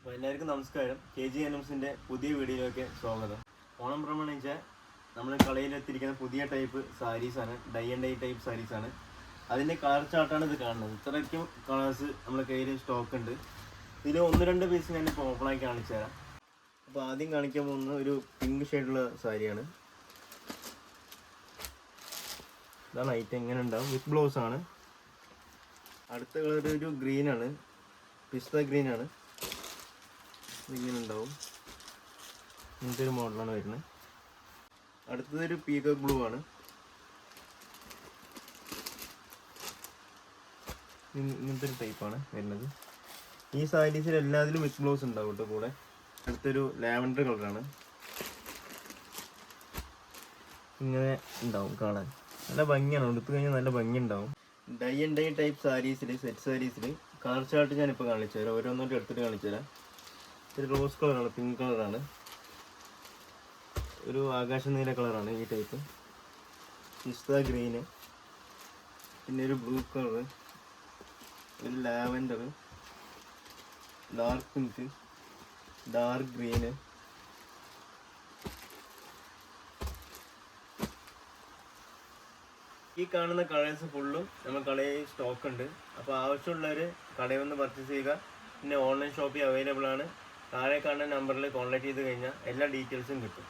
അപ്പോൾ എല്ലാവർക്കും നമസ്കാരം. KGNMസിൻ്റെ പുതിയ വീഡിയോയിലേക്ക് സ്വാഗതം. ഓണം പ്രമാണിച്ച നമ്മൾ കളയിലെത്തിയിരിക്കുന്ന പുതിയ ടൈപ്പ് സാരീസാണ്, ഡൈ ആൻഡ് ഡൈ ടൈപ്പ് സാരീസാണ്. അതിൻ്റെ കളർ ചാർട്ടാണ് ഇത് കാണുന്നത്. ഇത്രയ്ക്കും കളേഴ്സ് നമ്മുടെ കയ്യിൽ സ്റ്റോക്ക് ഉണ്ട്. ഇതിൽ 1-2 പീസ് ഞാനിപ്പോൾ ഓപ്പണാക്കി കാണിച്ചു തരാം. അപ്പോൾ ആദ്യം കാണിക്കാൻ പോകുന്നത് ഒരു പിങ്ക് ഷെയ്ഡുള്ള സാരിയാണ്. ഇതാണ് ഐറ്റം. എങ്ങനെ ഉണ്ടാവും, വിത്ത് ബ്ലൗസ് ആണ്. അടുത്ത കളർ ഒരു ഗ്രീനാണ്, പിസ്ത ഗ്രീനാണ്. ഇങ്ങനെ ഉണ്ടാവും. ഇങ്ങനത്തെ ഒരു മോഡലാണ് വരുന്നത്. അടുത്തതൊരു പീകോക്ക് ബ്ലൂ ആണ്. ഇങ്ങനത്തെ ഒരു ടൈപ്പാണ് വരുന്നത്. ഈ സാരീസിൽ എല്ലാത്തിലും വിത്ത് ബ്ലൗസ് ഉണ്ടാവും കേട്ടോ കൂടെ. അടുത്തൊരു ലാവൻഡർ കളറാണ്. ഇങ്ങനെ ഉണ്ടാവും കാണാൻ, നല്ല ഭംഗിയാണ്. എടുത്തു കഴിഞ്ഞാൽ നല്ല ഭംഗി ഉണ്ടാവും. ഡൈ ആൻഡ് ഡൈ ടൈപ്പ് സാരീസിൽ, സെറ്റ് സാരീസിൽ കളർ ചാർട്ട് ഞാനിപ്പോൾ കാണിച്ചു തരാം. ഓരോന്നോട്ട് എടുത്തിട്ട് കാണിച്ചു തരാം. ഒരു റോസ് കളറാണ്, പിങ്ക് കളറാണ്, ഒരു ആകാശ നീല കളറാണ് ഈ ടൈപ്പ്, പിസ്ത ഗ്രീന്, പിന്നെ ഒരു ബ്ലൂ കളറ്, ഒരു lavender, dark pink, dark green, ഈ കാണുന്ന കളേഴ്സ് ഫുള്ളും നമ്മൾ കടയിൽ സ്റ്റോക്ക് ഉണ്ട്. അപ്പോൾ ആവശ്യമുള്ളവർ കടയിൽ വന്ന് പർച്ചേസ് ചെയ്യുക. പിന്നെ ഓൺലൈൻ ഷോപ്പിംഗ് അവൈലബിൾ ആണ്. താഴെ കാണുന്ന നമ്പറിൽ കോൺടാക്ട് ചെയ്ത് കഴിഞ്ഞാൽ എല്ലാ ഡീറ്റെയിൽസും കിട്ടും.